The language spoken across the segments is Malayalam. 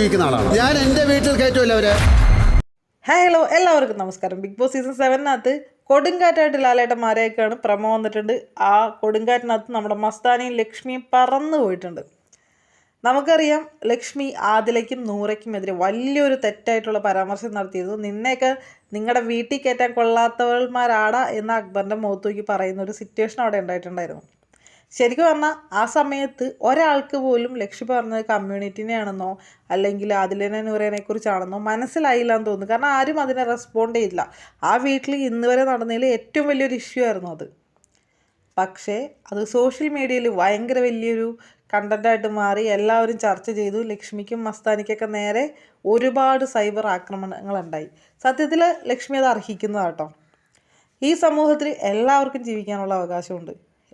ജീവിക്കുന്ന ആളാണ് ഞാൻ. എൻ്റെ വീട്ടിൽ കയറ്റുമല്ലോ അവര്. ഹായ് ഹലോ എല്ലാവർക്കും നമസ്കാരം. ബിഗ് ബോസ് സീസൺ 7-നകത്ത് കൊടുങ്കാറ്റായിട്ട് ലാലേട്ടന്മാരെയൊക്കെയാണ് പ്രമോ വന്നിട്ടുണ്ട്. ആ കൊടുങ്കാറ്റിനകത്ത് നമ്മുടെ മസ്താനിയും ലക്ഷ്മിയും പറന്നു പോയിട്ടുണ്ട്. നമുക്കറിയാം ലക്ഷ്മി ആദിലയ്ക്കും നൂറയ്ക്കും എതിരെ വലിയൊരു തെറ്റായിട്ടുള്ള പരാമർശം നടത്തിയിരുന്നു. നിന്നെയൊക്കെ നിങ്ങളുടെ വീട്ടിൽ കയറ്റാൻ കൊള്ളാത്തവന്മാരാടാ എന്ന് അക്ബറിൻ്റെ മുഖത്ത് നോക്കി പറയുന്ന ഒരു സിറ്റുവേഷൻ അവിടെ ഉണ്ടായിട്ടുണ്ടായിരുന്നു. ശരിക്കും പറഞ്ഞാൽ ആ സമയത്ത് ഒരാൾക്ക് പോലും ലക്ഷ്മി പറഞ്ഞത് കമ്മ്യൂണിറ്റിനെയാണെന്നോ അല്ലെങ്കിൽ ആദിലിനെ നൂറേനെ കുറിച്ചാണെന്നോ മനസ്സിലായില്ല എന്ന് തോന്നുന്നു. കാരണം ആരും അതിനെ റെസ്പോണ്ട് ചെയ്തില്ല. ആ വീട്ടിൽ ഇന്ന് വരെ നടന്നതിൽ ഏറ്റവും വലിയൊരു ഇഷ്യൂ ആയിരുന്നു അത്. പക്ഷേ അത് സോഷ്യൽ മീഡിയയിൽ ഭയങ്കര വലിയൊരു കണ്ടൻ്റായിട്ട് മാറി. എല്ലാവരും ചർച്ച ചെയ്തു. ലക്ഷ്മിക്കും മസ്താനിക്കൊക്കെ നേരെ ഒരുപാട് സൈബർ ആക്രമണങ്ങളുണ്ടായി. സത്യത്തിൽ ലക്ഷ്മി അത് അർഹിക്കുന്നതാട്ടോ. ഈ സമൂഹത്തിൽ എല്ലാവർക്കും ജീവിക്കാനുള്ള അവകാശമുണ്ട്.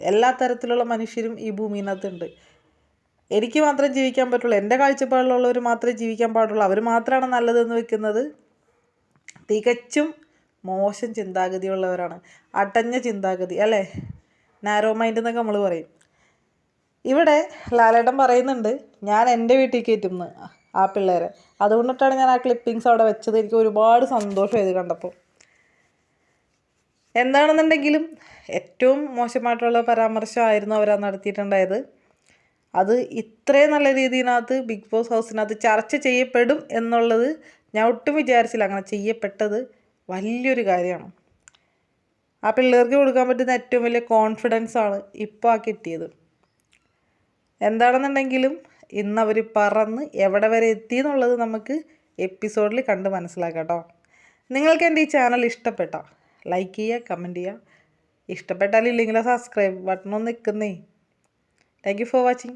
എല്ലാ തരത്തിലുള്ള മനുഷ്യരും ഈ ഭൂമിയിനകത്തുണ്ട്. എനിക്ക് മാത്രം ജീവിക്കാൻ പറ്റുള്ളൂ, എൻ്റെ കാഴ്ചപ്പാടിലുള്ളവർ മാത്രമേ ജീവിക്കാൻ പാടുള്ളൂ, അവർ മാത്രമാണ് നല്ലതെന്ന് വെക്കുന്നത് തികച്ചും മോശം ചിന്താഗതിയുള്ളവരാണ്. അടഞ്ഞ ചിന്താഗതി അല്ലേ, നാരോ മൈൻഡ് എന്നൊക്കെ നമ്മൾ പറയും. ഇവിടെ ലാലേട്ടൻ പറയുന്നുണ്ട് ഞാൻ എൻ്റെ വീട്ടിൽ കയറ്റുമെന്ന് ആ പിള്ളേരെ. അതുകൊണ്ടിട്ടാണ് ഞാൻ ആ ക്ലിപ്പിങ്സ് അവിടെ വെച്ചത്. എനിക്ക് ഒരുപാട് സന്തോഷം ഇത് കണ്ടപ്പോൾ. എന്താണെന്നുണ്ടെങ്കിലും ഏറ്റവും മോശമായിട്ടുള്ള പരാമർശമായിരുന്നു അവർ നടത്തിയിട്ടുണ്ടായത്. അത് ഇത്രയും നല്ല രീതിയിനകത്ത് ബിഗ് ബോസ് ഹൗസിനകത്ത് ചർച്ച ചെയ്യപ്പെടും എന്നുള്ളത് ഞാൻ ഒട്ടും വിചാരിച്ചില്ല. അങ്ങനെ ചെയ്യപ്പെട്ടത് വലിയൊരു കാര്യമാണ്. ആ പിള്ളേർക്ക് കൊടുക്കാൻ പറ്റുന്ന ഏറ്റവും വലിയ കോൺഫിഡൻസാണ് ഇപ്പോൾ ആ കിട്ടിയത്. എന്താണെന്നുണ്ടെങ്കിലും ഇന്ന് അവർ പറന്ന് എവിടെ വരെ എത്തി എന്നുള്ളത് നമുക്ക് എപ്പിസോഡിൽ കണ്ട് മനസ്സിലാക്കാം കേട്ടോ. നിങ്ങൾക്ക് എൻ്റെ ഈ ചാനൽ ഇഷ്ടപ്പെട്ടോ ലൈക്ക് ചെയ്യുക, കമൻറ്റ് ചെയ്യുക. ഇഷ്ടപ്പെട്ടാലില്ലെങ്കിലോ സബ്സ്ക്രൈബ് ബട്ടൺ ഒന്ന് നിൽക്കുന്നേ. Thank you for watching.